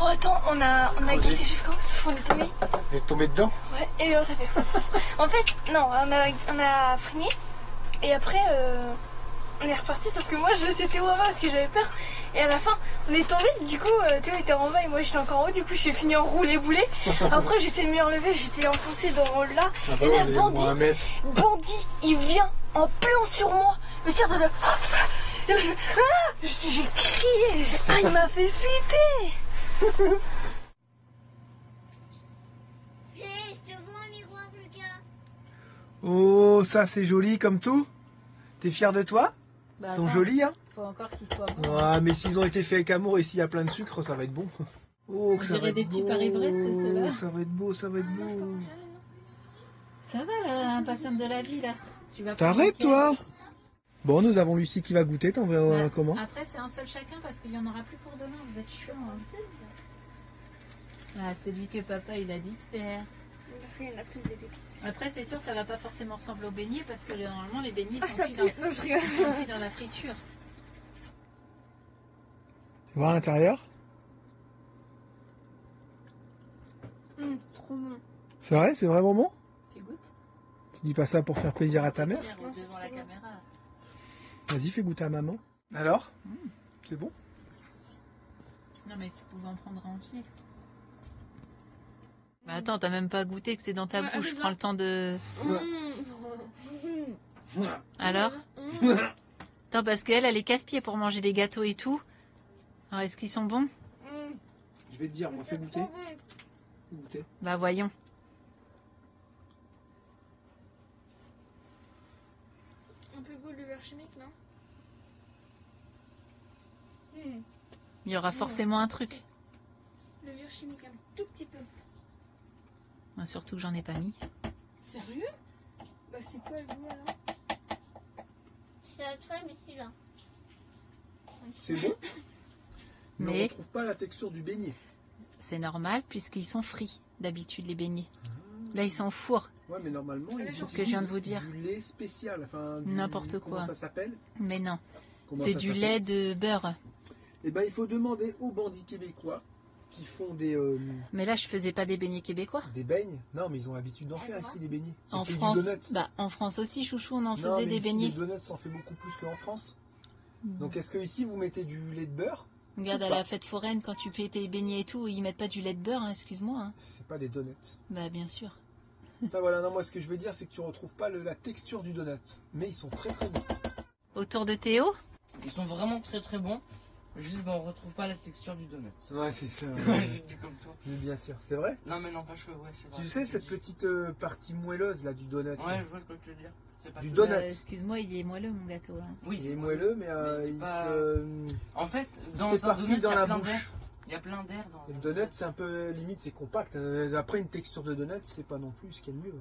Oh attends, on a glissé jusqu'en haut, sauf qu'on est tombé. Elle est tombée dedans. Ouais, et ça fait... En fait, non, on a freiné. Et après, on est reparti, sauf que moi, c'était au bas parce que j'avais peur. Et à la fin, on est tombé, du coup, Théo était en bas et moi, j'étais encore en haut. Du coup, j'ai fini en roulé-boulé. Après, j'essayais de me relever, j'étais enfoncée dans là. Ah bah Et là, ouais, Mohamed. bandit, il vient en plan sur moi, me tire de la... Et là, j'ai crié, il m'a fait flipper. Hé, je te vois un miroir, Lucas. Oh, ça, c'est joli comme tout. T'es fier de toi? Bah, Ils sont attends, jolis, hein? faut encore qu'ils soient bons. Ouais, mais s'ils ont été faits avec amour et s'il y a plein de sucre, ça va être bon. Oh, que ça dirait va être des petits beau. Paris-Brest, ceux-là. Ça va être beau, ça va être beau. Ça va là, impatiente de la vie là. Tu vas T'arrêtes, prendre toi? Bon, nous avons Lucie qui va goûter. T'en veux Ouais. comment? Après c'est un seul chacun parce qu'il y en aura plus pour demain. Vous êtes chiant. Hein. Ah, c'est lui que papa il a dit de faire. Parce qu'il y en a plus des pépites. Après c'est sûr ça va pas forcément ressembler aux beignets parce que normalement les beignets Ah, sont ça cuits pue. Non, je rigole. ils sont cuits dans la friture. Voir à l'intérieur? Trop bon. C'est vrai? C'est vraiment bon? Tu goûtes? Tu dis pas ça pour faire plaisir à ta mère? Dire devant la caméra. Vas-y, fais goûter à maman. Alors? C'est bon? Non mais tu pouvais en prendre entier. Bah attends, t'as même pas goûté que c'est dans ta bouche. Prends le temps de... Alors? Attends, parce qu'elle, elle est casse-pied pour manger des gâteaux et tout. Alors, est-ce qu'ils sont bons? Je vais te dire, moi, fais goûter. Trop bon. Fais goûter. Bah voyons. Un peu goût le verre chimique, non? Il y aura forcément un truc. Le verre chimique, un tout petit peu. Bah, surtout que j'en ai pas mis. Sérieux? Bah c'est quoi le goût alors? C'est la crème ici, là. C'est bon? Mais on Mais retrouve pas la texture du beignet. c'est normal puisqu'ils sont frits d'habitude les beignets. Là ils sont au four. Ouais, mais normalement, ils C'est ce que je viens de vous utilisent dire. du lait spécial. Enfin, N'importe quoi. Comment ça s'appelle? Mais non, Comment c'est ça du s'appelle? lait de beurre. Eh ben, il faut demander aux bandits québécois qui font Mais là je faisais pas des beignets québécois. des beignes. Non, mais ils ont l'habitude d'en faire ici, des beignets. C'est En que du France, donut. bah en France aussi, chouchou, on en Non, faisait mais des ici, beignets. les donuts s'en fait beaucoup plus qu'en France. Donc, est-ce que ici vous mettez du lait de beurre Regarde, à la fête foraine, quand tu fais tes beignets et tout, ils mettent pas du lait de beurre, hein, excuse-moi. Hein. C'est pas des donuts. Bah, bien sûr. Enfin, voilà, non, moi ce que je veux dire, c'est que tu retrouves pas la texture du donut. Mais ils sont très très bons. Autour de Théo, Ils sont vraiment très très bons. Juste, on retrouve pas la texture du donut. Ouais, c'est ça. Je dis comme toi. Mais bien sûr, c'est vrai. Non, mais non, pas chaud, ouais, c'est vrai. Tu sais, cette petite partie moelleuse là du donut. Ouais, je vois ce que tu veux dire. C'est pas Du chaud. donut. excuse-moi, il est moelleux mon gâteau. Hein. Oui, Il est moelleux, mais Mais il pas- se. En fait, C'est dans un parti donut, il y dans a la plein bouche. d'air. Il y a plein d'air dans Le un donut, c'est un peu limite, c'est compact. Après, une texture de donut, c'est pas non plus ce qu'il y a de mieux.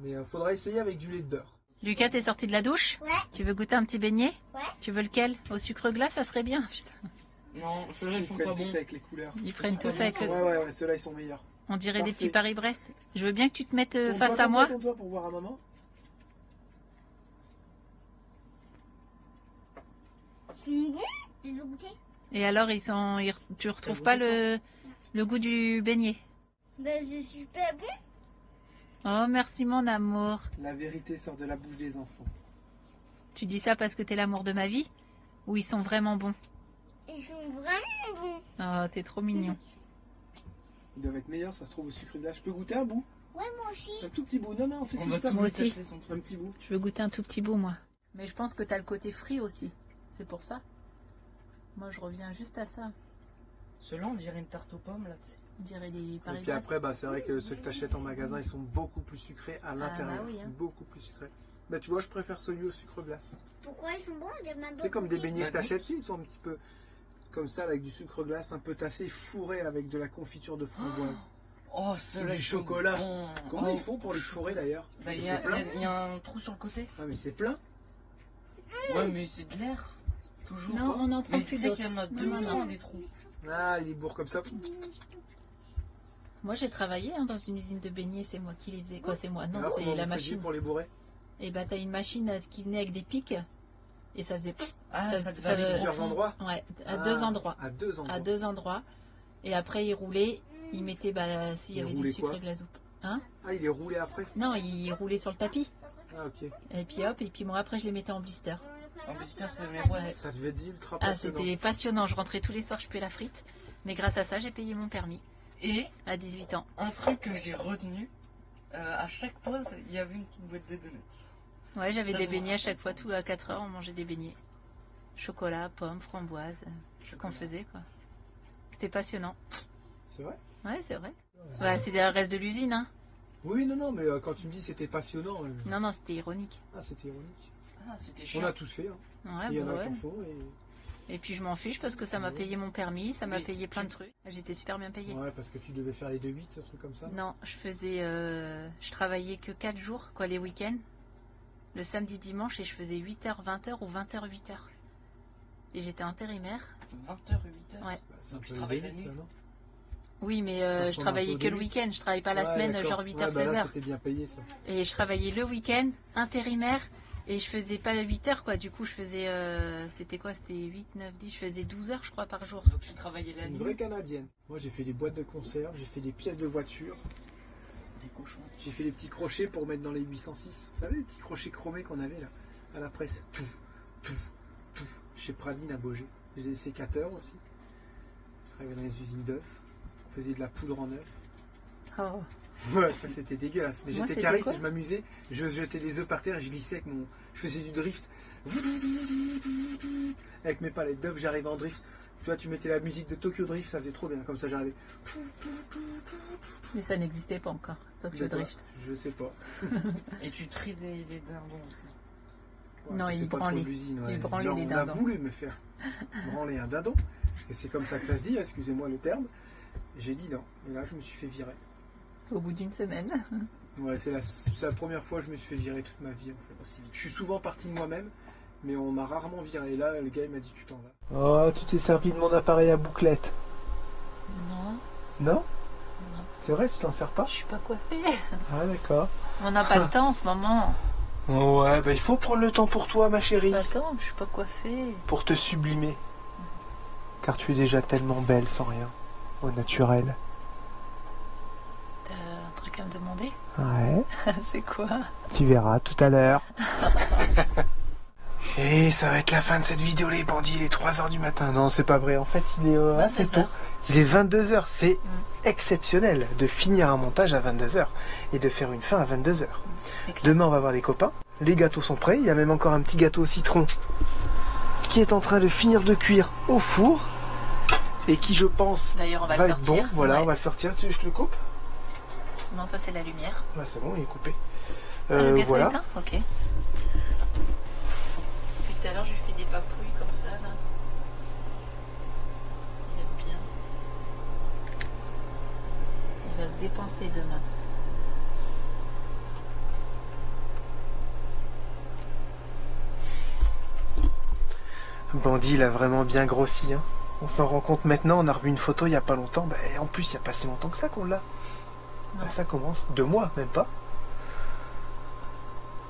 Mais faudra essayer avec du lait de beurre. Lucas, t'es sorti de la douche? Ouais. Tu veux goûter un petit beignet? Ouais. Tu veux lequel? Au sucre glace, ça serait bien. Putain. Non, ceux-là, ils sont prennent pas tous bons. avec les couleurs. Ils prennent tous avec le... Ouais, ceux-là, ils sont meilleurs. On dirait des Parfait. petits Paris-Brest. Je veux bien que tu te mettes Tourne-toi, face à moi. Tourne-toi pour voir à maman. Je veux goûter. Et alors, tu retrouves pas le goût du beignet? Ben, c'est super bon. Oh, merci mon amour. La vérité sort de la bouche des enfants. Tu dis ça parce que t'es l'amour de ma vie? Ou ils sont vraiment bons? Ils sont vraiment bons. Oh, t'es trop mignon. Ils doivent être meilleurs, ça se trouve au sucre glace. Je peux goûter un bout? Ouais, moi aussi. Un tout petit bout. Non, c'est On tout va ça. tout Moi lui aussi. tâcher son truc. Un petit bout. Je veux goûter un tout petit bout, moi. Mais je pense que t'as le côté frit aussi. C'est pour ça. Moi, je reviens juste à ça. Ceux-là, on dirait une tarte aux pommes, là, tu sais. On dirait des Et puis Paris-Brest. après, bah, c'est vrai que ceux que tu achètes en magasin, ils sont beaucoup plus sucrés à l'intérieur. bah oui, hein. Beaucoup plus sucrés. Bah, tu vois, je préfère celui au sucre glace. Pourquoi ils sont bons? C'est comme des beignets que Bah, t'achètes, ils sont un petit peu comme ça, avec du sucre glace, un peu tassé, fourré avec de la confiture de framboise. Oh, ceux-là, Du ils sont chocolat. bons. Comment Oh. ils font pour les fourrer d'ailleurs? Bah, il y, C'est plein. il y a un trou sur le côté. Ah, mais c'est plein. Ouais, mais c'est de l'air. Toujours. Non, on en prend Mais plus tu sais d'autres. qu'il y en a Non, deux non, non. dans des trous. Ah, il est bourre comme ça. Moi, j'ai travaillé dans une usine de beignets. C'est moi qui les faisais. Quoi, c'est moi? Non, Alors, c'est comment la vous faisiez machine. pour les bourrer. Et bah, t'as une machine qui venait avec des pics. Et ça faisait... Ah, ça ça devait aller Plusieurs profond. endroits. Ouais, à Ah, deux endroits. À deux endroits. À deux endroits. Et après, il roulait. Il mettait, bah, s'il y Il avait roulait du sucre quoi glace. Hein? Ah, il est roulé après. Non, il roulait sur le tapis. Ah, ok. Et puis hop, et puis moi après je les mettais en blister. En plus, c'est mais ouais. Ça devait être ultra Ah, passionnant. c'était passionnant. Je rentrais tous les soirs, je puais la frite. Mais grâce à ça, j'ai payé mon permis Et à 18 ans. un truc que j'ai retenu, à chaque pause, il y avait une petite boîte de donuts. Ouais, j'avais Ça des me beignets à rappelle. chaque fois. Tout à 4 heures, on mangeait des beignets. Chocolat, pommes, framboises. Ce qu'on faisait, quoi. C'était passionnant. C'est vrai? Ouais, c'est vrai. Ouais, c'est le reste de l'usine, hein. Oui, non, mais quand tu me dis c'était passionnant, Non, non, c'était ironique. ah, c'était ironique. Ah, c'était On chiant. a tous fait. Hein. Ouais, Il y en bah a ouais. qui en font. Et puis je m'en fiche parce que ça m'a payé mon permis, ça m'a Mais payé plein de trucs. J'étais super bien payée. Ouais, parce que tu devais faire les 2-8, un truc comme ça. Non, je travaillais que 4 jours, quoi, les week-ends. Le samedi, dimanche, et je faisais 8h, 20h ou 20h, 8h. Et j'étais intérimaire. 20h, 8h. Ouais. Bah, c'est un Donc, tu peu travailles les la 8, ça, nuit. non? Oui, mais Ça je ressemble travaillais un peu que au le début. week-end. Je travaillais pas la Ouais, semaine, d'accord. genre 8h, Ouais, bah là, 16h. c'était bien payé, ça. Et je travaillais le week-end, intérimaire, et je faisais pas 8h, quoi. Du coup, je faisais, c'était quoi? C'était 8, 9, 10, je faisais 12 heures, je crois, par jour. Donc tu travaillais la Une nuit. vraie Canadienne. Moi, j'ai fait des boîtes de conserve, j'ai fait des pièces de voiture, Des cochons. j'ai fait des petits crochets pour mettre dans les 806. Vous savez, les petits crochets chromés qu'on avait là, à la presse. Tout. Chez Pradine à Beaugé. J'ai des sécateurs aussi. Je travaillais dans les usines d'œufs. On faisait de la poudre en œuf. Oh. Ouais, ça c'était dégueulasse. Mais Moi, j'étais c'était cariste quoi et je m'amusais. Je jetais les œufs par terre et je glissais avec mon. Je faisais du drift. Avec mes palettes d'œufs, j'arrivais en drift. Tu vois, tu mettais la musique de Tokyo Drift, ça faisait trop bien. Comme ça, j'arrivais. Mais ça n'existait pas encore, Tokyo D'accord. Drift. Je sais pas. Et tu tries les dindons aussi. Ouais, Non, ça, il c'est pas trop branlait. l'usine, Il branlait Genre, les on a dindons. voulu me faire branler un dindon. Parce que c'est comme ça que ça se dit, excusez-moi le terme. J'ai dit non. Et là, je me suis fait virer. Au bout d'une semaine. Ouais, c'est la première fois que je me suis fait virer toute ma vie en fait. Je suis souvent parti de moi-même, mais on m'a rarement viré. Et là, le gars il m'a dit tu t'en vas. Oh, tu t'es servi de mon appareil à bouclette. Non, Non? non, C'est vrai, tu t'en sers pas? je suis pas coiffée. Ah d'accord. On n'a pas le temps en ce moment. Ouais, bah il faut prendre le temps pour toi, ma chérie. Attends, je suis pas coiffée. Pour te sublimer. Car tu es déjà tellement belle sans rien. Au naturel. T'as un truc à me demander? Ouais, C'est quoi? tu verras tout à l'heure. Et ça va être la fin de cette vidéo les bandits, il est 3h du matin. Non, c'est pas vrai, en fait il est assez tôt. Il est 22h, c'est exceptionnel de finir un montage à 22h et de faire une fin à 22h. Demain on va voir les copains, les gâteaux sont prêts, il y a même encore un petit gâteau au citron qui est en train de finir de cuire au four et qui je pense D'ailleurs on va va le être sortir. bon. Voilà, Ouais. on va le sortir, je te le coupe? Non, ça c'est la lumière. Là c'est bon, il est coupé. Le gâteau Voilà. éteint. Ok. Depuis tout à l'heure, je lui fais des papouilles comme ça, là. Il aime bien. Il va se dépenser demain. Bandit, il a vraiment bien grossi. Hein. On s'en rend compte maintenant, on a revu une photo il n'y a pas longtemps. Bah, en plus, il n'y a pas si longtemps que ça qu'on l'a. Bah, ça commence. 2 mois, même pas.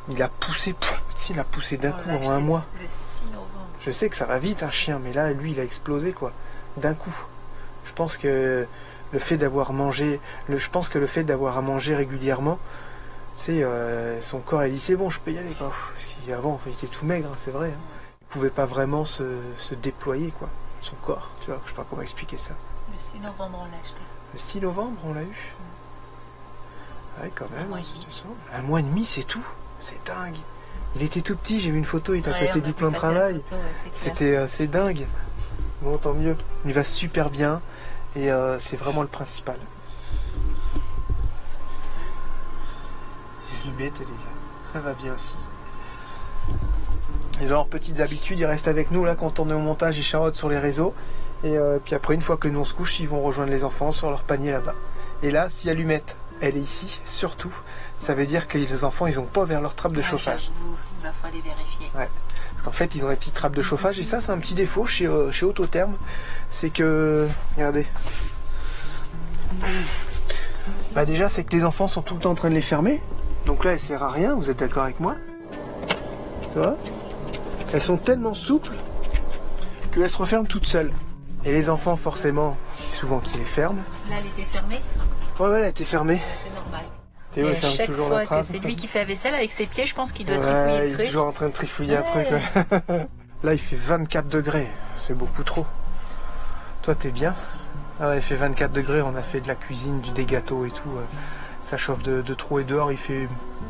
Il a poussé, il a poussé d'un coup en 1 mois. Le 6 novembre. Je sais que ça va vite un chien, mais là, lui, il a explosé quoi. D'un coup. Je pense que le fait d'avoir mangé, je pense que le fait d'avoir à manger régulièrement, c'est son corps, il dit c'est bon, je peux y aller quoi. Parce qu'avant, il était tout maigre, hein, c'est vrai. Hein. Il pouvait pas vraiment se déployer quoi, son corps. Tu vois, je sais pas comment expliquer ça. Le 6 novembre, on l'a acheté. Le 6 novembre, on l'a eu. Ouais, quand même. 1 mois et demi. 1 mois et demi, c'est tout. C'est dingue. Il était tout petit, j'ai vu une photo, il était à Ouais, côté on a du pu plan de passer la travail. photo, ouais, c'est clair. C'était c'est dingue. Bon, tant mieux. Il va super bien et c'est vraiment le principal. Et Libette, elle est là. Elle va bien aussi. Ils ont leurs petites habitudes, ils restent avec nous là quand on est au montage et Charlotte sur les réseaux. Et puis après, une fois que nous on se couche, ils vont rejoindre les enfants sur leur panier là-bas. Et là, si Allumette, elle est ici, surtout, ça veut dire que les enfants, ils ont pas vers leur trappe de chauffage. J'avoue, il va falloir les vérifier. Ouais. Parce qu'en fait, ils ont des petites trappes de chauffage et ça, c'est un petit défaut chez Autotherme. C'est que, regardez. Bah déjà, c'est que les enfants sont tout le temps en train de les fermer. Donc là, elle sert à rien, vous êtes d'accord avec moi? Tu vois? Elles sont tellement souples qu'elles se referment toutes seules. Et les enfants, forcément, c'est souvent qui les ferment. Là, elle était fermée. Ouais, elle a été fermée. C'est normal. Théo, Et il à ferme chaque toujours fois la trappe. que c'est lui qui fait la vaisselle avec ses pieds, je pense qu'il doit Ouais, trifouiller le il est truc. toujours en train de trifouiller un truc. Ouais. Ouais. Là, il fait 24 degrés. C'est beaucoup trop. Toi, t'es bien? Ah ouais, il fait 24 degrés. On a fait de la cuisine, des gâteaux et tout. Ça chauffe de trop et dehors, il fait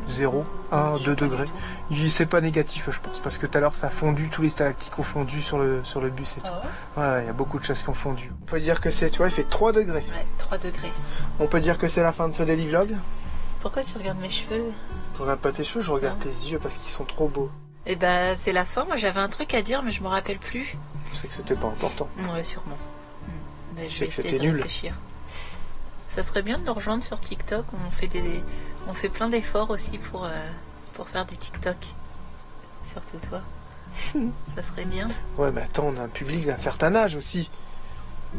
0, 1, 2 degrés. C'est pas négatif, je pense, parce que tout à l'heure, ça a fondu. Tous les stalactites ont fondu sur le bus et tout. Ah Ouais, il y a beaucoup de choses qui ont fondu. On peut dire que c'est, tu vois, il fait 3 degrés. ouais, 3 degrés. On peut dire que c'est la fin de ce daily vlog. Pourquoi tu regardes mes cheveux? Je regarde pas tes cheveux, je regarde tes yeux parce qu'ils sont trop beaux. Eh ben, c'est la fin. Moi, j'avais un truc à dire, mais je me rappelle plus. Je sais que c'était pas important. Ouais, sûrement. Mais je sais vais que essayer c'était de nul. réfléchir. Ça serait bien de nous rejoindre sur TikTok. On fait plein d'efforts aussi pour faire des TikTok. Surtout toi. Ça serait bien. Ouais, mais attends, on a un public d'un certain âge aussi.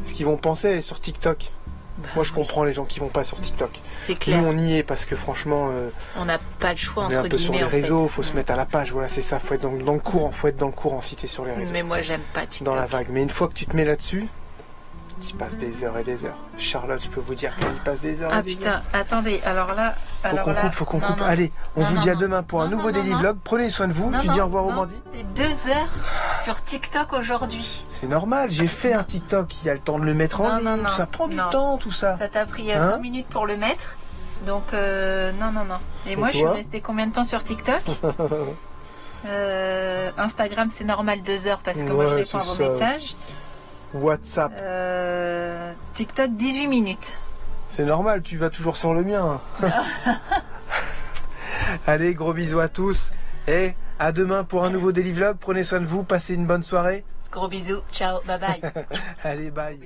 Ce qu'ils vont penser aller sur TikTok. Bah, Moi, je oui, comprends les gens qui vont pas sur TikTok. C'est Nous, clair. on y est parce que franchement, On n'a pas le choix on est entre un peu sur guillemets. les en fait. réseaux. Faut se mettre à la page. Voilà, c'est ça. Faut être dans le courant. Faut être dans le courant si t'es sur les réseaux. Mais moi, j'aime pas TikTok. Dans la vague. Mais une fois que tu te mets là-dessus, tu passes des heures et des heures. Charlotte, je peux vous dire qu'elle y passe des heures Ah et des heures. putain, attendez. Alors là, Faut qu'on non, coupe. non. Allez, on Non, vous non, dit à non. demain pour un Non, nouveau non, daily non. vlog. Prenez soin de vous. Non, Tu non, dis au revoir aux non. bandits. C'est 2 heures sur TikTok aujourd'hui. C'est normal. J'ai fait un TikTok. Il y a le temps de le mettre en Non, ligne. non, non. Ça prend du Non. temps, tout ça. Ça t'a pris Hein 5 minutes pour le mettre. Donc, non. Et moi, je suis toi restée combien de temps sur TikTok Instagram, c'est normal 2 heures parce que moi, je Ouais, réponds à c'est vos ça. messages. WhatsApp. TikTok, 18 minutes. C'est normal, tu vas toujours sur le mien. Allez, gros bisous à tous. Et à demain pour un nouveau daily vlog. Prenez soin de vous, passez une bonne soirée. Gros bisous, ciao, bye bye. Allez, bye.